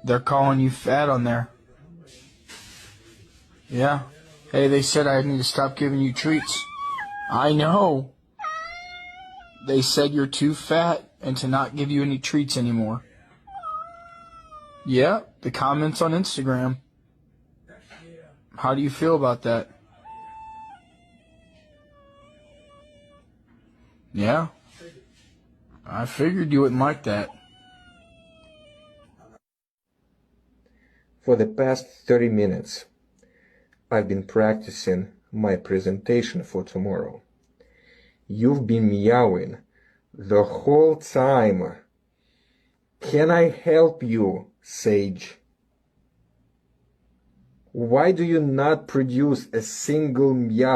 They're calling you fat on there. Yeah. Hey, they said I need to stop giving you treats. I know. They said you're too fat and to not give you any treats anymore. Yeah, the comments on Instagram. How do you feel about that? Yeah. I figured you wouldn't like that. For the past 30 minutes, I've been practicing my presentation for tomorrow. You've been meowing the whole time. Can I help you, Sage? Why do you not produce a single meow?